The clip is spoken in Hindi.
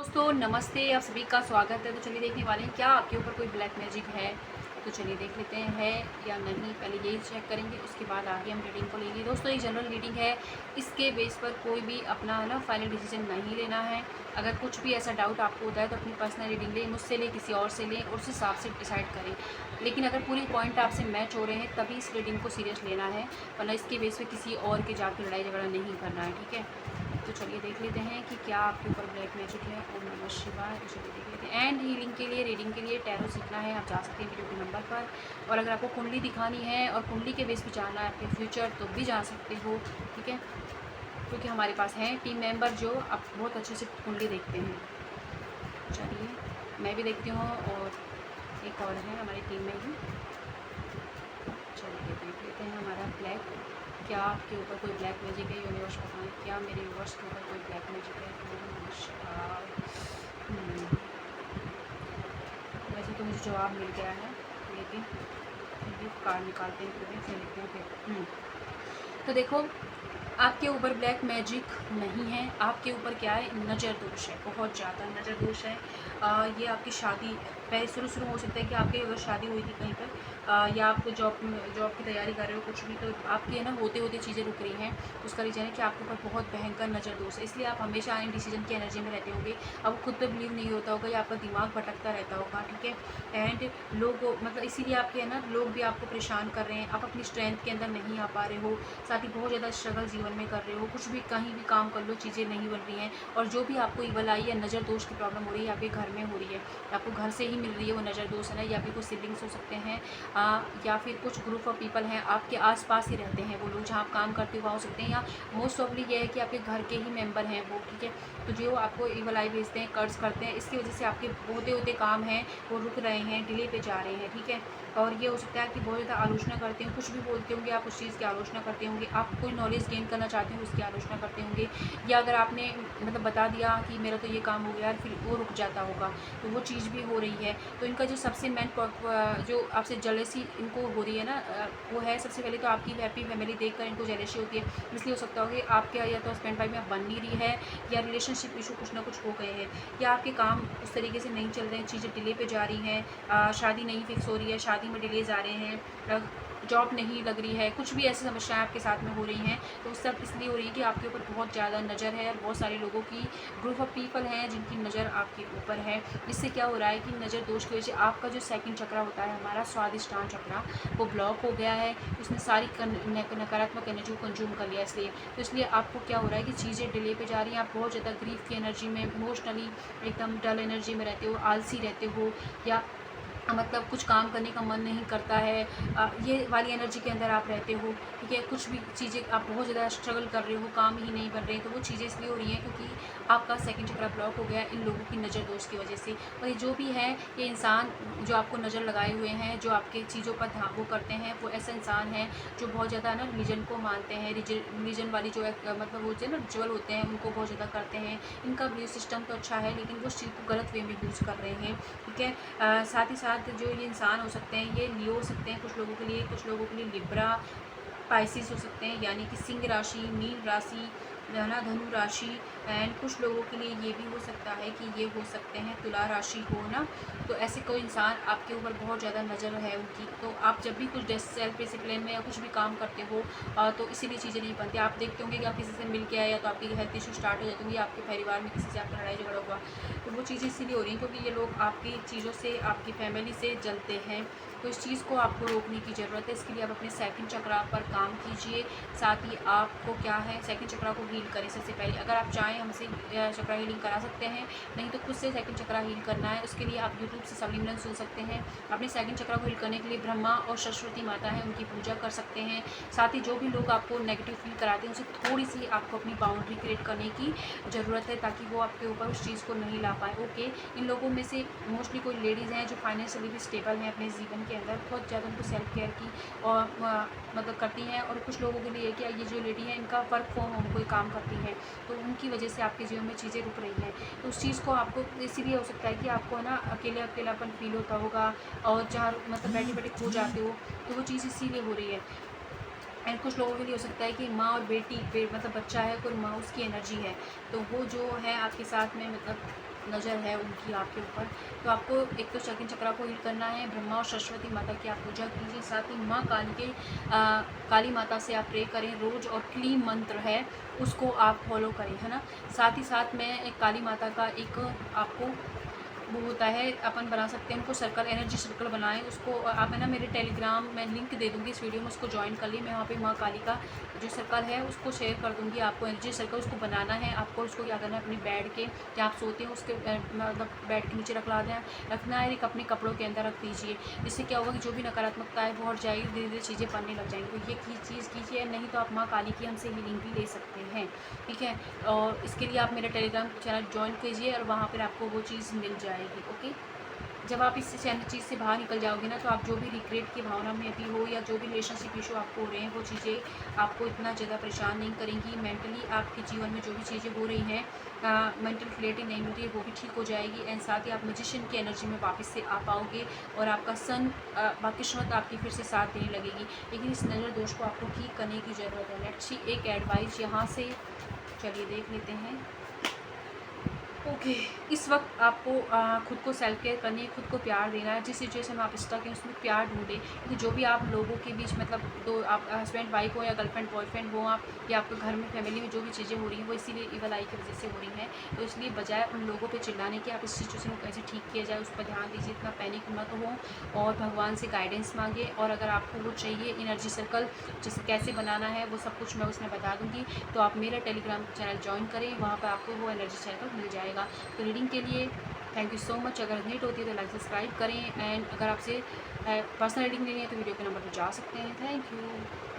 दोस्तों नमस्ते, आप सभी का स्वागत है। तो चलिए देखने वाले हैं क्या आपके ऊपर कोई ब्लैक मैजिक है। तो चलिए देख लेते हैं है या नहीं, पहले यही चेक करेंगे, उसके बाद आगे हम रीडिंग को लेंगे। दोस्तों ये जनरल रीडिंग है, इसके बेस पर कोई भी अपना है ना फाइनल डिसीजन नहीं लेना है। अगर कुछ भी ऐसा डाउट आपको होता है तो अपनी पर्सनल रीडिंग लें, मुझसे लें, किसी और से लें और उस हिसाब से डिसाइड करें। लेकिन अगर पूरे पॉइंट आपसे मैच हो रहे हैं तभी इस रीडिंग को सीरियस लेना है, वरना इसके बेस पर किसी और के जाकर लड़ाई झगड़ा नहीं करना है, ठीक है। तो चलिए देख लेते हैं कि क्या आपके ऊपर ब्लैक मैजिक है। ओम नमः शिवाय। तो चलिए देख लेते हैं। एंड हीलिंग के लिए, रीडिंग के लिए टैरो सीखना है, आप जा सकते हैं वीडियो के नंबर पर। और अगर आपको कुंडली दिखानी है और कुंडली के बेस पे जानना है आपके फ्यूचर, तो भी जा सकते हो, ठीक है। क्योंकि हमारे पास हैं टीम मेंबर जो अब बहुत अच्छे से कुंडली देखते हैं। चलिए मैं भी देखती हूँ और एक और है हमारी टीम में ही। चलिए देख लेते हैं हमारा ब्लैक, क्या आपके ऊपर कोई ब्लैक मैजिक है। यूनिवर्स बताएं क्या मेरे यूनिवर्स के ऊपर कोई ब्लैक मैजिक है। वैसे तो मुझे जवाब मिल गया है, लेकिन फिर भी कार्ड निकालते हैं, पूरे से लिखते हैं फिर। तो देखो आपके ऊपर ब्लैक मैजिक नहीं है, आपके ऊपर क्या है, नज़र दोष है, बहुत ज़्यादा नज़र दोष है। ये आपकी शादी पहले शुरू हो सकता है कि आपकी अगर शादी हुई थी कहीं पर, या आप जॉब की तैयारी कर रहे हो कुछ भी, तो आपकी है ना होते होते चीज़ें रुक रही हैं। उसका रीज़न है कि आपके ऊपर बहुत भयंकर नज़र दोष है, इसलिए आप हमेशा इन डिसीजन की एनर्जी में रहते होंगे। आपको खुद पे बिलीव नहीं होता होगा या आपका दिमाग भटकता रहता होगा, ठीक है। एंड लोग मतलब इसीलिए आपके है ना लोग भी आपको परेशान कर रहे हैं, आप अपनी स्ट्रेंथ के अंदर नहीं आ पा रहे हो। साथ ही बहुत ज़्यादा स्ट्रगल जीवन में कर रहे हो, कुछ भी कहीं भी काम कर लो चीज़ें नहीं बन रही हैं। और जो भी आपको ईवल आई या नज़र दोष की प्रॉब्लम हो रही है आपके घर में हो रही है, आपको घर से ही मिल रही है वो नज़र दोष है ना, या फिर कुछ सिबलिंग्स हो सकते हैं, या फिर कुछ ग्रुप ऑफ पीपल हैं आपके आसपास ही रहते हैं वो लोग, जहाँ आप काम करते हुआ हो सकते हैं, या मोस्ट ऑफली ये है कि आपके घर के ही मेंबर हैं वो, ठीक है। तो जो आपको ईवल आई भेजते हैं, कर्ज करते हैं, इसकी वजह से आपके होते होते काम हैं वो रुक रहे हैं, डिले पे जा रहे हैं, ठीक है। और ये हो सकता है कि बहुत ज़्यादा आलोचना करते हैं, कुछ भी बोलते होंगे आप उस चीज़ की आलोचना करते होंगे, आप कोई नॉलेज गेन करना चाहते हैं उसकी आलोचना करते होंगे, या अगर आपने मतलब बता दिया कि मेरा तो ये काम हो गया फिर वो रुक जाता होगा, तो वो चीज़ भी हो रही है। तो इनका जो सबसे मेन जो आपसे जेलसी इनको हो रही है ना, वो है सबसे पहले तो आपकी हैप्पी फैमिली देखकर इनको जेलसी होती है। इसलिए हो सकता हो कि आपके या तो हस्बैंड वाइफ में बन नहीं रही है, या रिलेशनशिप इशू कुछ ना कुछ हो गए हैं, या आपके काम उस तरीके से नहीं चल रहे हैं, चीज़ें डिले पे जा रही हैं, शादी नहीं फिक्स हो रही है, शादी में डिलेज आ रहे हैं, जॉब नहीं लग रही है, कुछ भी ऐसी समस्याएं आपके साथ में हो रही हैं। तो सब इसलिए हो रही है कि आपके ऊपर बहुत ज़्यादा नज़र है, बहुत सारे लोगों की ग्रुप ऑफ पीपल हैं जिनकी नज़र आपके ऊपर है। इससे क्या हो रहा है कि नज़र दोष की वजह से आपका जो सेकंड चक्र होता है हमारा स्वादिष्टान चक्र, वो ब्लॉक हो गया है, उसने सारी नकारात्मक एनर्जी को कंज्यूम कर लिया। इसलिए तो इसलिए आपको क्या हो रहा है कि चीज़ें डिले पे जा रही हैं, आप बहुत ज़्यादा ग्रीफ की एनर्जी में, इमोशनली एकदम डल एनर्जी में रहते हो, आलसी रहते हो, या मतलब कुछ काम करने का मन नहीं करता है, ये वाली एनर्जी के अंदर आप रहते हो, ठीक है। कुछ भी चीज़ें आप बहुत ज़्यादा स्ट्रगल कर रहे हो, काम ही नहीं बन रहे, तो वो चीज़ें इसलिए हो रही हैं क्योंकि आपका सेकंड चक्र ब्लॉक हो गया है इन लोगों की नज़र दोष की वजह से। और ये जो भी है, ये इंसान जो आपको नज़र लगाए हुए हैं, जो आपके चीज़ों पर ध्यान वो करते हैं, वो ऐसा इंसान है जो बहुत ज़्यादा ना रिलीजन को मानते हैं, रिलीजन वाली जो है मतलब वो जो है ना रिचुअल होते हैं उनको बहुत ज़्यादा करते हैं। इनका बिलीव सिस्टम तो अच्छा है लेकिन वो उस चीज़ को गलत वे में यूज़ कर रहे हैं, ठीक है। साथ ही साथ जो ये इंसान हो सकते हैं, ये लियो हो सकते हैं कुछ लोगों के लिए, कुछ लोगों के लिए लिब्रा, स्पाइसेस हो सकते हैं यानी कि सिंह राशि, मीन राशि, है ना, धनु राशि। एंड कुछ लोगों के लिए ये भी हो सकता है कि ये हो सकते हैं तुला राशि हो ना। तो ऐसे कोई इंसान आपके ऊपर बहुत ज़्यादा नज़र है उनकी, तो आप जब भी कुछ सेल्फ डिसिप्लिन में या कुछ भी काम करते हो, तो इसीलिए चीज़ें नहीं बनती। आप देखते होंगे कि आप किसी से मिल के आए या तो आपकी हेल्थ इशू स्टार्ट हो जाते होंगे, आपके परिवार में किसी से आपका लड़ाई झगड़ा हुआ, तो वो चीज़ें इसीलिए हो रही हैं क्योंकि ये लोग आपकी चीज़ों से, आपकी फैमिली से जलते हैं। तो इस चीज़ को आपको रोकने की ज़रूरत है, इसके लिए आप अपने सेकंड चक्र पर काम कीजिए। साथ ही आपको क्या है, सेकंड चक्र को हील करें सबसे पहले। अगर आप चाहें हमसे चक्र हीलिंग करा सकते हैं, नहीं तो खुद से सेकंड चक्र हील करना है, उसके लिए आप यूट्यूब से सब्लिमिनल सुन सकते हैं। अपने सेकंड चक्र को हील करने के लिए ब्रह्मा और सरस्वती माता है उनकी पूजा कर सकते हैं। साथ ही जो भी लोग आपको नेगेटिव फील कराते हैं उनसे थोड़ी सी आपको अपनी बाउंड्री क्रिएट करने की ज़रूरत है, ताकि वो आपके ऊपर उस चीज़ को नहीं ला पाए, ओके। इन लोगों में से मोस्टली कोई लेडीज़ हैं जो फाइनेंशियली भी स्टेबल हैं अपने जीवन के अंदर, बहुत ज़्यादा उनको सेल्फ केयर की और मतलब करती हैं। और कुछ लोगों के लिए क्या, ये जो लेडी है इनका वर्क फ्रॉम होम कोई काम करती है, तो उनकी वजह से आपके जीवन में चीज़ें रुक रही हैं। तो उस चीज़ को आपको इसीलिए हो सकता है कि आपको ना अकेलापन फील होता होगा, और जहाँ मतलब बैठे बैठे खो जाते हो, तो वो चीज़ इसीलिए हो रही है। एंड कुछ लोगों के लिए हो सकता है कि माँ और बेटी मतलब बच्चा है कोई, माँ उसकी एनर्जी है, तो वो जो है आपके साथ में मतलब नज़र है उनकी आपके ऊपर। तो आपको एक तो चक्र चक्रा को हील करना है, ब्रह्मा और सरस्वती माता की आप पूजा कीजिए, साथ ही माँ काली के काली माता से आप प्रे करें रोज़, और क्लीम मंत्र है उसको आप फॉलो करें, है ना। साथ ही साथ मैं एक काली माता का एक आपको वो होता है, अपन बना सकते हैं उनको सर्कल, एनर्जी सर्कल बनाएं उसको। आप है ना मेरे टेलीग्राम में लिंक दे दूँगी इस वीडियो में, उसको ज्वाइन कर लिए। मैं वहाँ पे माँ काली का जो सर्कल है उसको शेयर कर दूँगी आपको। एनर्जी सर्कल उसको बनाना है आपको। उसको क्या करना है, अपनी बेड के जहाँ आप सोते हैं उसके मतलब बेड के नीचे रखना है, एक अपने कपड़ों के अंदर रख दीजिए। इससे क्या होगा कि जो भी नकारात्मकता है वो हट जाएगी, धीरे धीरे चीज़ें बनने लग जाएंगी। तो ये चीज़ कीजिए, नहीं तो आप माँ काली की हमसे हीलिंग भी ले सकते हैं, ठीक है। और इसके लिए आप मेरा टेलीग्राम चैनल ज्वाइन कीजिए और वहाँ पर आपको वो चीज़ मिल जाएगी, ओके। जब आप इस चीज़ से बाहर निकल जाओगे ना, तो आप जो भी रिग्रेट की भावना में अभी हो, या जो भी रिलेशनशिप इशू आपको हो रहे हैं, वो चीज़ें आपको इतना ज़्यादा परेशान नहीं करेंगी। मेंटली आपके जीवन में जो भी चीज़ें हो रही हैं, मेंटल क्लियरिटी नहीं मिल रही है, वो भी ठीक हो जाएगी। एंड साथ ही आप मैजिशियन की एनर्जी में वापस से आ पाओगे, और आपका सन किस्मत आपकी फिर से साथ देने लगेगी। लेकिन इस नज़र दोष को आपको ठीक करने की ज़रूरत है। लेट्स सी एक एडवाइस यहाँ से, चलिए देख लेते हैं। ओके, इस वक्त आपको खुद को सेल्फ केयर करनी है, खुद को प्यार देना है। जिस सिचुएशन में आप स्टक हैं उसमें प्यार ढूंढें, क्योंकि जो भी आप लोगों के बीच मतलब दो आप हस्बैंड वाइफ हो या गर्लफ्रेंड बॉयफ्रेंड हो आप, या आपके घर में फैमिली में जो भी चीज़ें हो रही हैं वो इसीलिए इवल आई की वजह से हो रही हैं। तो इसलिए बजाय उन लोगों पर चिल्लाने के, आप इस सिचुएशन को कैसे ठीक किया जाए उस पर ध्यान दीजिए, इतना पैनिक मत हो, और भगवान से गाइडेंस मांगे। और अगर आपको वो चाहिए एनर्जी सर्कल जैसे कैसे बनाना है, वो सब कुछ मैं उसमें बता दूँगी। तो आप मेरा टेलीग्राम चैनल ज्वाइन करें, वहाँ पर आपको वो एनर्जी सर्कल मिल जाएगा। तो रीडिंग के लिए थैंक यू सो मच। अगर नीट होती है तो लाइक सब्सक्राइब करें, एंड अगर आपसे पर्सनल रीडिंग लेनी है तो वीडियो के नंबर पर जा सकते हैं। Thank you.